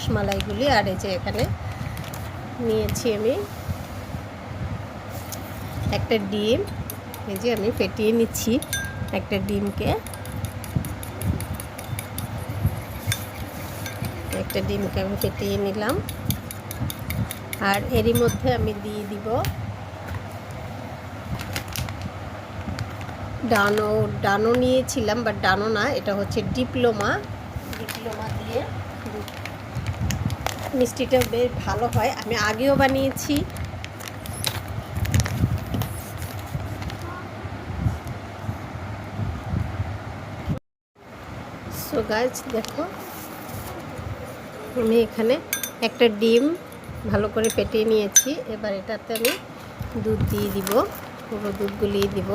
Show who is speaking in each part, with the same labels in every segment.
Speaker 1: রসমালাইগুলি। আর এই যে এখানে নিয়েছি আমি একটা ডিম, এই যে আমি ফেটিয়ে নিচ্ছি একটা ডিমকে, আমি ফেটিয়ে নিলাম। আর এরই মধ্যে আমি দিয়ে দিব ডানো নিয়েছিলাম, বাট ডানো না, এটা হচ্ছে ডিপ্লোমা দিয়ে মিষ্টিটা বেশ ভালো হয়, আমি আগেও বানিয়েছি। সো গাইস দেখো, আমি এখানে একটা ডিম ভালো করে ফেটিয়ে নিয়েছি। এবার এটাতে আমি দুধ দিয়ে দিব, পুরো দুধ গুলিয়ে দিব।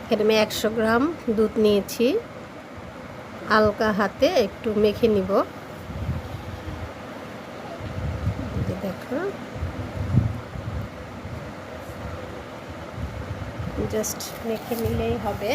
Speaker 1: এখানে আমি 100 গ্রাম দুধ নিয়েছি, হালকা হাতে একটু মেখে নিব। দেখো জাস্ট মেখে নিলেই হবে।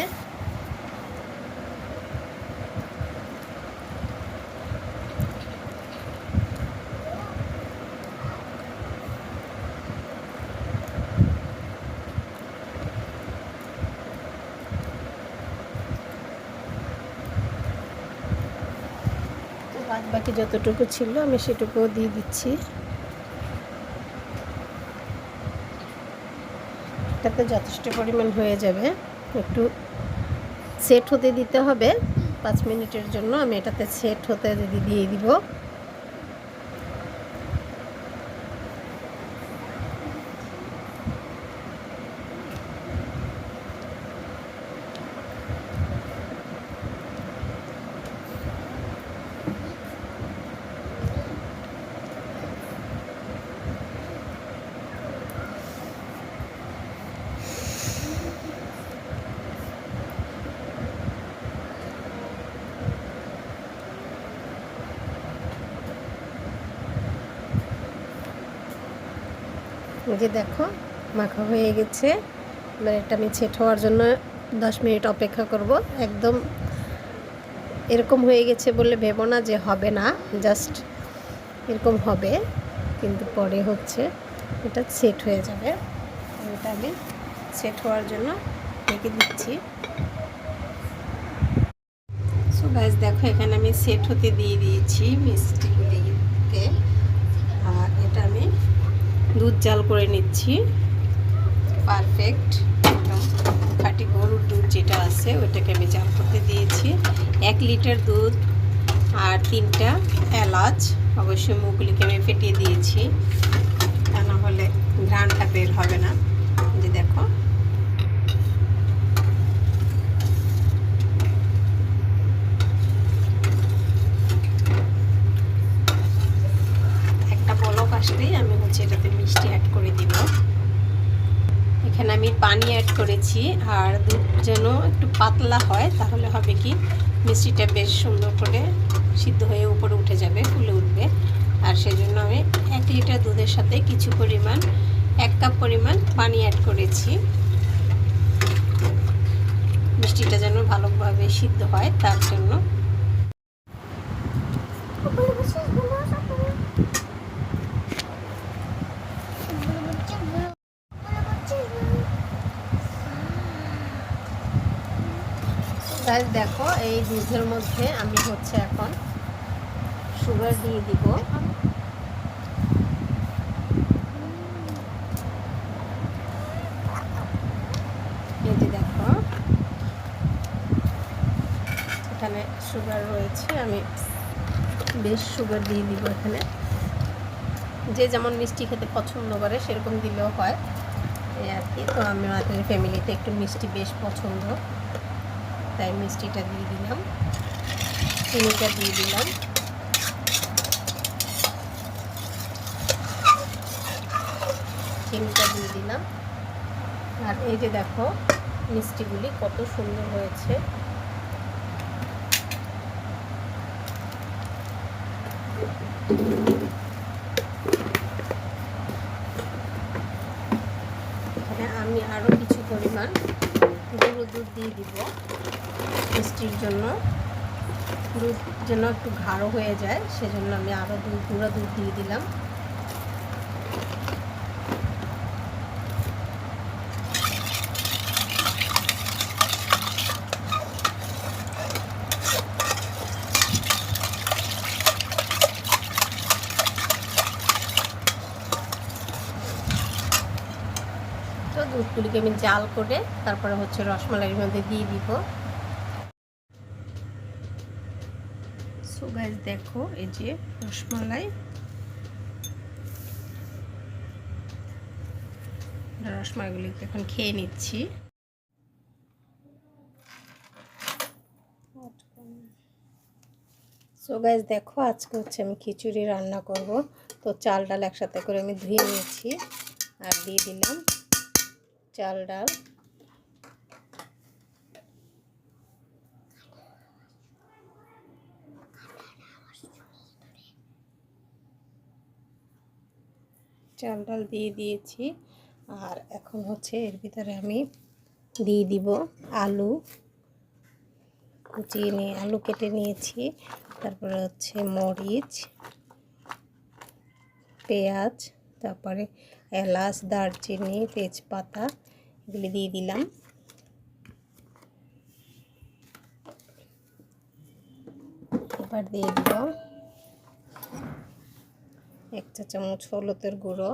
Speaker 1: বাদ বাকি যতটুকু ছিল আমি সেটুকুও দিয়ে দিচ্ছি। এটাতে যথেষ্ট পরিমাণ হয়ে যাবে, একটু সেট হতে দিতে হবে 5 মিনিটের জন্য। আমি এটাতে সেট হতে দিয়ে দিব। যে দেখো মাখা হয়ে গেছে। এবার এটা আমি সেট হওয়ার জন্য 10 মিনিট অপেক্ষা করব। একদম এরকম হয়ে গেছে বলে ভেবো না যে হবে না, জাস্ট এরকম হবে, কিন্তু পরে হচ্ছে এটা সেট হয়ে যাবে। এটা আমি সেট হওয়ার জন্য রেখে দিচ্ছি। সো গাইস দেখো, এখানে আমি সেট হতে দিয়ে দিয়েছি মিষ্টিগুলিকে। আর এটা আমি দুধ জাল করে নিচ্ছি পারফেক্ট, একদম খাঁটি গরুর দুধ যেটা আছে ওইটাকে আমি জাল করতে দিয়েছি। 1 লিটার দুধ আর 3টা এলাচ, অবশ্যই মুখগুলিকে আমি ফেটিয়ে দিয়েছি, তা না হলে ঘ্রাণটা বের হবে না। যে দেখো একটা বলক আসলেই আমি হচ্ছে এটাতে মিষ্টি অ্যাড করে দিব। এখানে আমি পানি অ্যাড করেছি, আর দুধ যেন একটু পাতলা হয়, তাহলে হবে কি মিষ্টিটা বেশ সুন্দর করে সিদ্ধ হয়ে উপরে উঠে যাবে, ফুলে উঠবে। আর সেজন্য আমি 1 লিটার দুধের সাথে কিছু পরিমাণ 1 কাপ পরিমাণ পানি অ্যাড করেছি, মিষ্টিটা যেন ভালোভাবে সিদ্ধ হয় তার জন্য। গাইস দেখো, এই দুধের মধ্যে আমি হচ্ছে এখন সুগার দিয়ে দিব। এই যে দেখো এখানে সুগার রয়েছে, আমি বেশ সুগার দিয়ে দিব এখানে। যে যেমন মিষ্টি খেতে পছন্দ করে সেরকম দিলেও হয়, এই আর কি। তো আমাদের ফ্যামিলিতে একটু মিষ্টি বেশ পছন্দ, তাই মিষ্টিটা দিয়ে দিলাম, চিনিটা দিয়ে দিলাম। আর এই যে দেখো মিষ্টিগুলি কত সুন্দর হয়েছে। এখানে আমি আরও কিছু পরিমাণ গুঁড়ো দুধ দিয়ে দিব মিষ্টির জন্য। দুধ যেন একটু গাঢ় হয়ে যায় সেজন্য আমি আরও গুঁড়ো দুধ দিয়ে দিলাম। তো দুধগুলিকে আমি জাল করে তারপরে হচ্ছে রসমালাইয়ের মধ্যে দিয়ে দিব। সো গাইস দেখো এই যে রসমালাই, রসমালাইগুলিকে এখন খেয়ে নিচ্ছি। সো গাইস দেখো আজকে হচ্ছে আমি খিচুড়ি রান্না করব। তো চাল ডাল একসাথে করে আমি ধুয়ে নিয়েছি আর দিয়ে দিলাম চাল ডাল। চাল ডাল দিয়ে দিয়েছি আর এখন হচ্ছে এর ভিতরে আমি দিয়ে দিব আলু কুচিয়ে নিয়ে, আলু কেটে নিয়েছি, তারপরে হচ্ছে মরিচ, পেঁয়াজ, তারপরে এলাচ, দারচিনি, তেজপাতা এগুলি দিয়ে দিলাম। এবার দিয়ে দিব 1 চা চামচ হলুদের গুঁড়ো,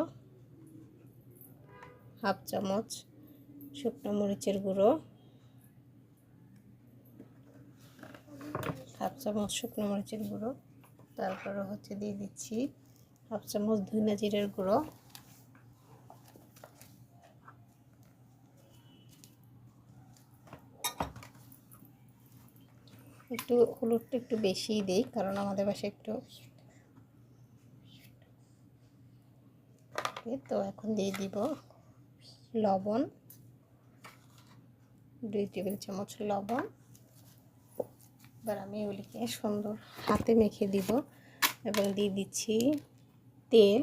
Speaker 1: 1/2 চামচ শুকনো মরিচের গুঁড়ো, 1/2 চামচ শুকনো মরিচের গুঁড়ো, তারপরে হচ্ছে দিয়ে দিচ্ছি 1/2 চামচ ধনিয়া জিরের গুঁড়ো, একটু হলুদটা একটু বেশিই দিই কারণ আমাদের বাসায় একটু। তো এখন দিয়ে দিব লবণ, 2 টেবিল চামচ লবণ। এবার আমি এগুলিকে সুন্দর হাতে মেখে দিব এবং দিয়ে দিচ্ছি তেল।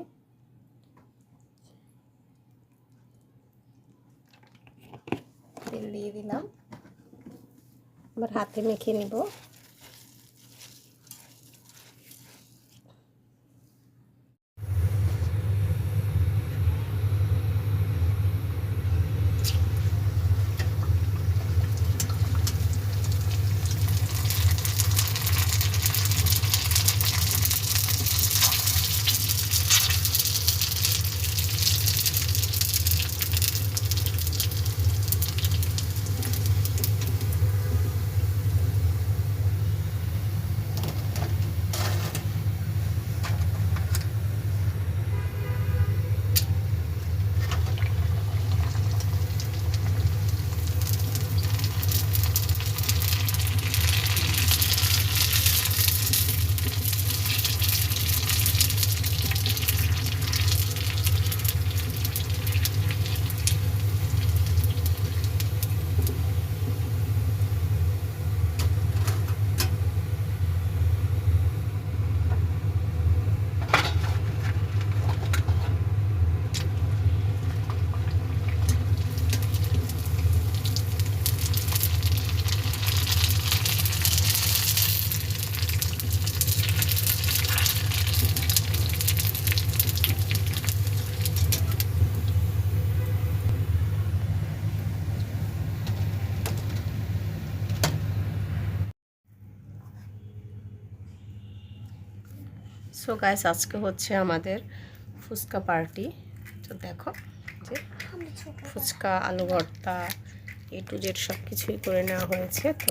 Speaker 1: তেল দিয়ে দিলাম, এবার হাতে মেখে নিব। সো গাইস আজকে হচ্ছে আমাদের ফুচকা পার্টি। তো দেখো যে ফুচকা, আলু ভর্তা, A to Z সব কিছুই করে নেওয়া হয়েছে। তো